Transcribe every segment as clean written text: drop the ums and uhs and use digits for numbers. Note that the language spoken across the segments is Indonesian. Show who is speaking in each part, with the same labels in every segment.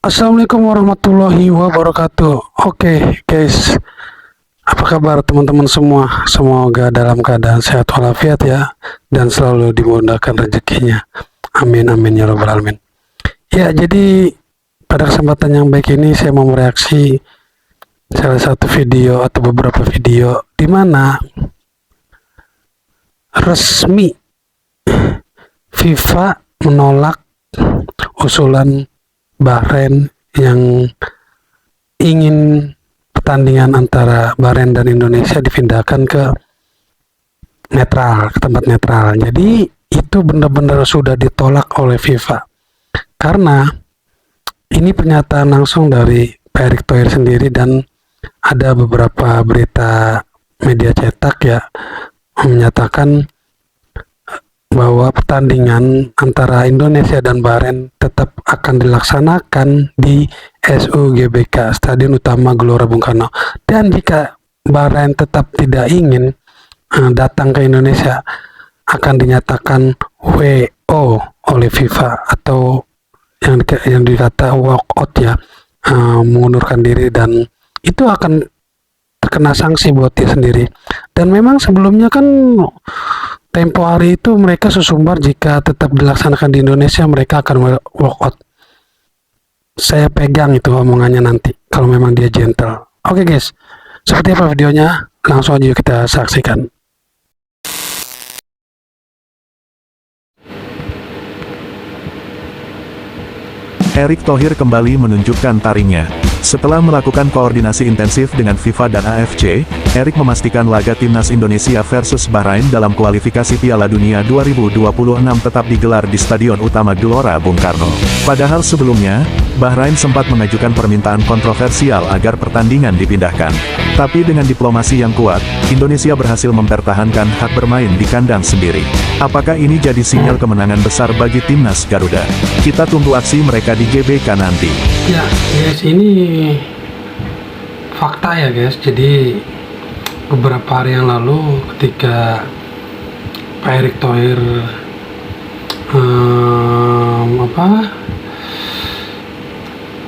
Speaker 1: Assalamualaikum warahmatullahi wabarakatuh. Oke, guys, apa kabar teman-teman semua? Semoga dalam keadaan sehat walafiat ya, dan selalu dimudahkan rezekinya. Amin amin ya rabbal alamin. Ya, jadi pada kesempatan yang baik ini saya mau mereaksi salah satu video atau beberapa video di mana resmi FIFA menolak usulan Bahrain yang ingin pertandingan antara Bahrain dan Indonesia dipindahkan ke netral, ke tempat netral. Jadi itu benar-benar sudah ditolak oleh FIFA. Karena ini pernyataan langsung dari Pak Erick Thohir sendiri, dan ada beberapa berita media cetak ya menyatakan bahwa pertandingan antara Indonesia dan Bahrain tetap akan dilaksanakan di SUGBK, Stadion Utama Gelora Bung Karno. Dan jika Bahrain tetap tidak ingin datang ke Indonesia, akan dinyatakan WO oleh FIFA, atau yang dikata walkout ya, mengundurkan diri, dan itu akan terkena sanksi buat dia sendiri. Dan memang sebelumnya kan tempo hari itu mereka sesumbar jika tetap dilaksanakan di Indonesia mereka akan walkout. Saya pegang itu omongannya nanti kalau memang dia gentle. Oke guys, seperti apa videonya? Langsung aja kita saksikan.
Speaker 2: Erick Thohir kembali menunjukkan taringnya. Setelah melakukan koordinasi intensif dengan FIFA dan AFC, Erick memastikan laga Timnas Indonesia versus Bahrain dalam kualifikasi Piala Dunia 2026 tetap digelar di Stadion Utama Gelora Bung Karno. Padahal sebelumnya, Bahrain sempat mengajukan permintaan kontroversial agar pertandingan dipindahkan. Tapi dengan diplomasi yang kuat, Indonesia berhasil mempertahankan hak bermain di kandang sendiri. Apakah ini jadi sinyal kemenangan besar bagi Timnas Garuda? Kita tunggu aksi mereka di GBK nanti.
Speaker 1: Ya guys, ini fakta ya guys. Jadi beberapa hari yang lalu ketika Pak Erick Thohir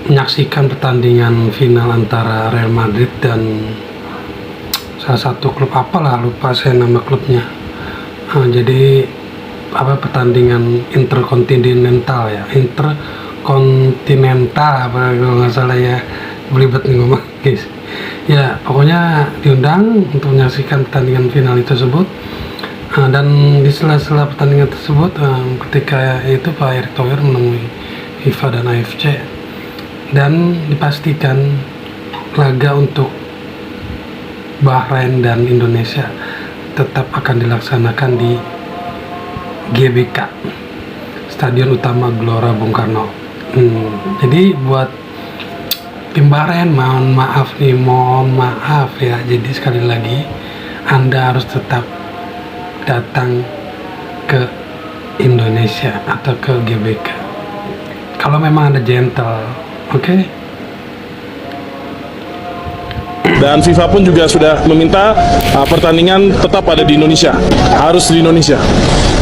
Speaker 1: menyaksikan pertandingan final antara Real Madrid dan salah satu klub, apalah lupa saya nama klubnya. Jadi pertandingan interkontinental ya, interkontinental apa kalau nggak salah ya, belibet nih ngomong guys. Ya pokoknya diundang untuk menyaksikan pertandingan final tersebut. Dan di sela-sela pertandingan tersebut, ketika itu Pak Erick Thohir menemui FIFA dan AFC, dan dipastikan laga untuk Bahrain dan Indonesia tetap akan dilaksanakan di GBK, Stadion Utama Gelora Bung Karno. Jadi buat tim Bahrain, mohon maaf ya. Jadi sekali lagi Anda harus tetap datang ke Indonesia atau ke GBK kalau memang ada gentle, oke?
Speaker 3: Dan FIFA pun juga sudah meminta pertandingan tetap ada di Indonesia, harus di Indonesia.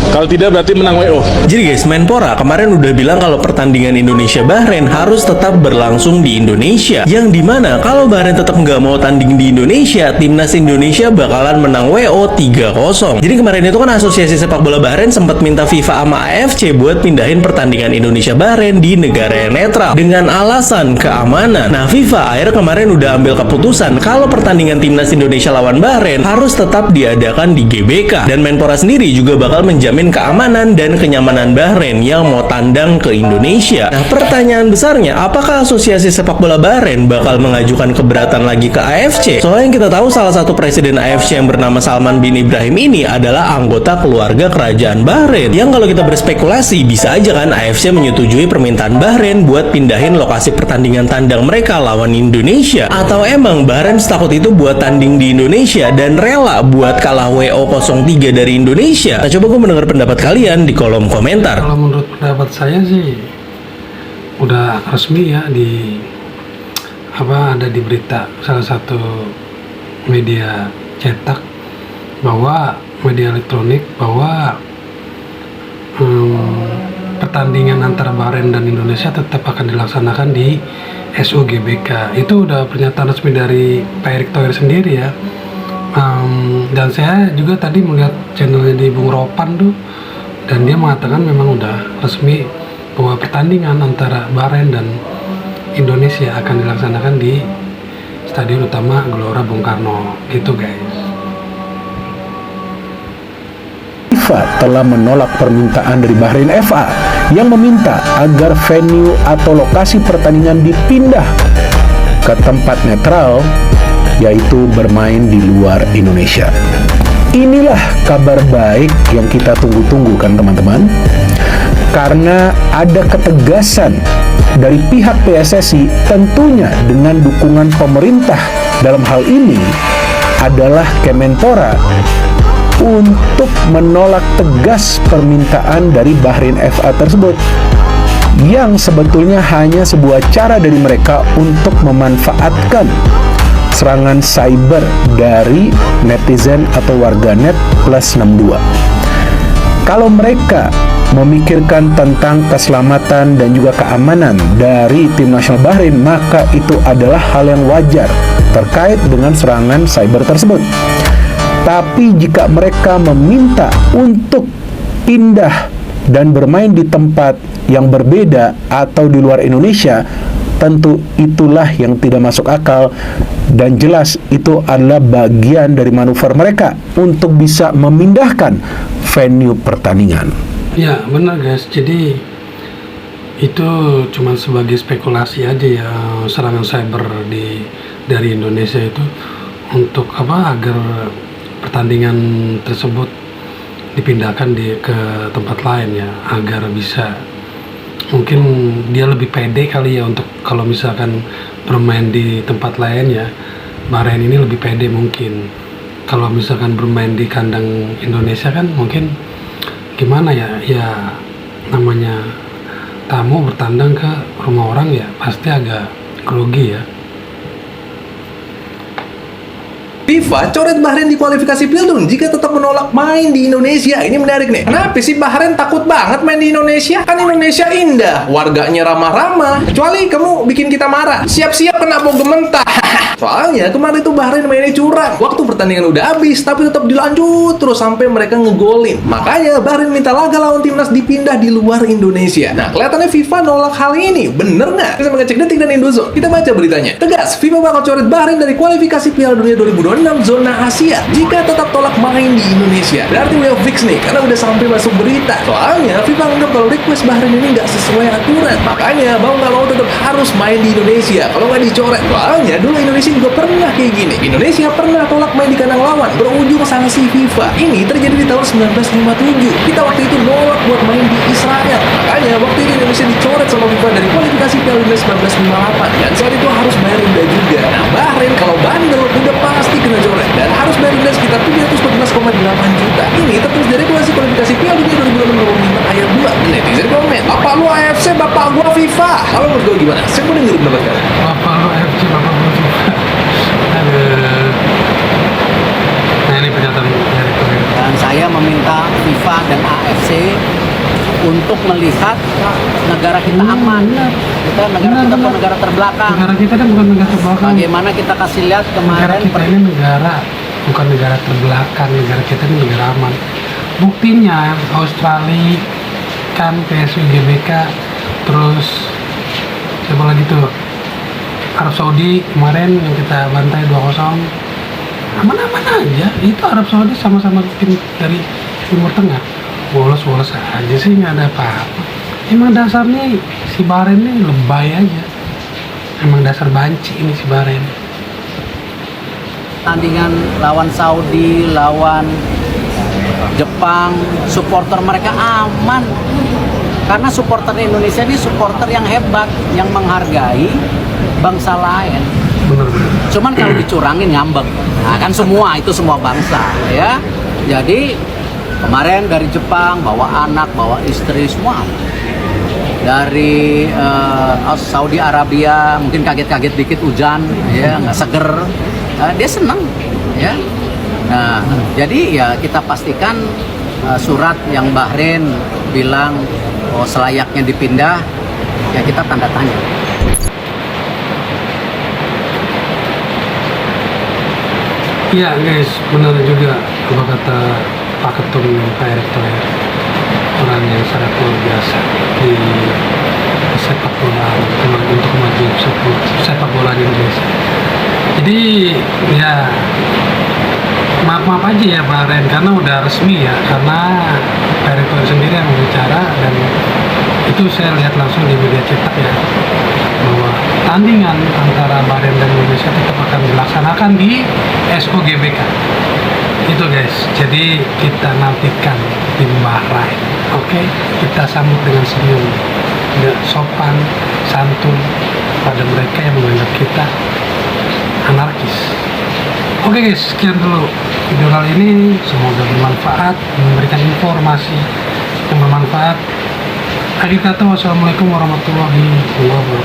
Speaker 3: Kalau tidak berarti menang WO.
Speaker 4: Jadi guys, Menpora kemarin udah bilang kalau pertandingan Indonesia-Bahrain harus tetap berlangsung di Indonesia. Yang dimana kalau Bahrain tetap nggak mau tanding di Indonesia, Timnas Indonesia bakalan menang WO 3-0. Jadi kemarin itu kan Asosiasi Sepak Bola Bahrain sempat minta FIFA sama AFC buat pindahin pertandingan Indonesia-Bahrain di negara yang netral dengan alasan keamanan. Nah, FIFA akhirnya kemarin udah ambil keputusan kalau pertandingan Timnas Indonesia lawan Bahrain harus tetap diadakan di GBK. Dan Menpora sendiri juga bakal menjamin keamanan dan kenyamanan Bahrain yang mau tandang ke Indonesia. Nah, pertanyaan besarnya, apakah Asosiasi Sepak Bola Bahrain bakal mengajukan keberatan lagi ke AFC? Soalnya yang kita tahu salah satu presiden AFC yang bernama Salman bin Ibrahim ini adalah anggota keluarga kerajaan Bahrain. Yang kalau kita berspekulasi, bisa aja kan AFC menyetujui permintaan Bahrain buat pindahin lokasi pertandingan tandang mereka lawan Indonesia. Atau emang Bahrain setakut itu buat tanding di Indonesia dan rela buat kalah WO 03 dari Indonesia? Nah, coba gue mendengar pendapat kalian di kolom komentar.
Speaker 1: Kalau menurut pendapat saya sih udah resmi ya, ada di berita salah satu media cetak, bahwa media elektronik, bahwa pertandingan antara Bahrain dan Indonesia tetap akan dilaksanakan di SUGBK. Itu udah pernyataan resmi dari Pak Erick Thohir sendiri ya. Dan saya juga tadi melihat channelnya di Bung Ropan tuh, dan dia mengatakan memang udah resmi bahwa pertandingan antara Bahrain dan Indonesia akan dilaksanakan di Stadion Utama Gelora Bung Karno gitu guys.
Speaker 5: FIFA telah menolak permintaan dari Bahrain FA yang meminta agar venue atau lokasi pertandingan dipindah ke tempat netral, yaitu bermain di luar Indonesia. Inilah kabar baik yang kita tunggu-tunggu kan teman-teman, karena ada ketegasan dari pihak PSSI, tentunya dengan dukungan pemerintah dalam hal ini adalah Kemenpora, untuk menolak tegas permintaan dari Bahrain FA tersebut, yang sebetulnya hanya sebuah cara dari mereka untuk memanfaatkan serangan cyber dari netizen atau warganet plus 62. Kalau mereka memikirkan tentang keselamatan dan juga keamanan dari tim nasional Bahrain, maka itu adalah hal yang wajar terkait dengan serangan cyber tersebut. Tapi jika mereka meminta untuk pindah dan bermain di tempat yang berbeda atau di luar Indonesia, tentu itulah yang tidak masuk akal, dan jelas itu adalah bagian dari manuver mereka untuk bisa memindahkan venue pertandingan.
Speaker 1: Ya benar guys, jadi itu cuma sebagai spekulasi aja ya, serangan cyber dari Indonesia itu untuk apa, agar pertandingan tersebut dipindahkan ke tempat lain ya, agar bisa, mungkin dia lebih pede kali ya untuk kalau misalkan bermain di tempat lain ya. Bahrain ini lebih pede mungkin. Kalau misalkan bermain di kandang Indonesia kan mungkin gimana ya, ya namanya tamu bertandang ke rumah orang ya pasti agak grogi ya.
Speaker 6: FIFA coret Bahrain di kualifikasi Piala Dunia jika tetap menolak main di Indonesia. Ini menarik nih. Kenapa sih Bahrain takut banget main di Indonesia? Kan Indonesia indah, warganya ramah-ramah. Kecuali kamu bikin kita marah, siap-siap kena bogem mentah. Soalnya kemarin itu Bahrain mainnya curang. Waktu pertandingan udah habis, tapi tetap dilanjut terus sampai mereka ngegolin. Makanya Bahrain minta laga lawan timnas dipindah di luar Indonesia. Nah, kelihatannya FIFA nolak hal ini. Bener nggak? Kita mengecek Detik dan Indozone. Kita baca beritanya. Tegas, FIFA bakal coret Bahrain dari kualifikasi Piala Dunia 2026 zona Asia jika tetap tolak main di Indonesia. Berarti udah fix nih, karena udah sampai masuk berita. Soalnya FIFA anggap kalau request Bahrain ini nggak sesuai aturan. Makanya mau nggak mau tetap harus main di Indonesia. Kalau nggak dicoret. Soalnya dulu Indonesia juga pernah kayak gini. Indonesia pernah tolak main di kandang lawan, berujung sanksi FIFA. Ini terjadi di tahun 1957. Kita waktu itu nolak buat main di Israel. Makanya waktu itu Indonesia dicoret sama FIFA dari kualifikasi Piala Dunia 1958. Dan saat itu harus bayar denda juga. Nah, Bahrain kalau bandel udah pasti kena coret dan harus bayar denda sekitar 714,8 juta. Ini tertulis dari regulasi kualifikasi Piala Dunia 2025 ayat 2. Netizen komen, "Bapak lu AFC, bapak gua FIFA." Kalau menurut gua gimana? Saya mau dengerin pendapat kalian.
Speaker 1: Bapak lu AFC, bapak gua FIFA. Aduh. Nah ini pernyataan dari Thohir.
Speaker 7: Dan saya meminta FIFA dan AFC untuk melihat negara kita aman. Negara kita bukan negara terbelakang.
Speaker 1: Negara kita kan bukan negara terbelakang.
Speaker 7: Bagaimana kita kasih lihat
Speaker 1: Negara
Speaker 7: kemarin
Speaker 1: kita ini negara, bukan negara terbelakang. Negara kita ini negara aman. Buktinya Australia kan PSUGBK, terus siapa lagi tuh, Arab Saudi kemarin yang kita bantai 2-0, aman-aman aja. Itu Arab Saudi sama-sama tim dari Timur Tengah, wolos-wolos aja sih, nggak ada apa-apa. Emang dasarnya si Bahrain ini lebay aja, emang dasar banci ini si Bahrain.
Speaker 7: pertandingan lawan Saudi, lawan Jepang, supporter mereka aman. Karena supporter Indonesia ini supporter yang hebat, yang menghargai bangsa lain.
Speaker 1: Bener-bener.
Speaker 7: Cuman kalau dicurangin ngambek. Nah, kan semua itu semua bangsa ya. Jadi kemarin dari Jepang bawa anak, bawa istri semua. Dari Saudi Arabia mungkin kaget-kaget dikit hujan ya, nggak seger. Dia senang ya. Nah, jadi ya kita pastikan surat yang Bahrain bilang selayaknya dipindah, ya kita tanda tanya.
Speaker 1: Iya guys, benar juga apa kata Pak Ketum Pak Erick Thohir, orang yang sangat luar biasa di sepak bola untuk kemajuan sepak bola di Indonesia. Jadi ya maaf aja ya Pak Ren, karena udah resmi ya, karena Pak Erick Thohir sendiri yang berbicara, dan itu saya lihat langsung di media cetak ya, bahwa tandingan antara Bahrain dan Indonesia tetap akan dilaksanakan di SOGBK itu guys. Jadi kita nantikan tim Bahrain, oke? Kita sambut dengan senyum, sopan santun pada mereka yang menganggap kita anarkis. Oke guys, sekian dulu video kali ini, semoga bermanfaat, memberikan informasi yang bermanfaat. Akhir kata, wassalamualaikum warahmatullahi wabarakatuh.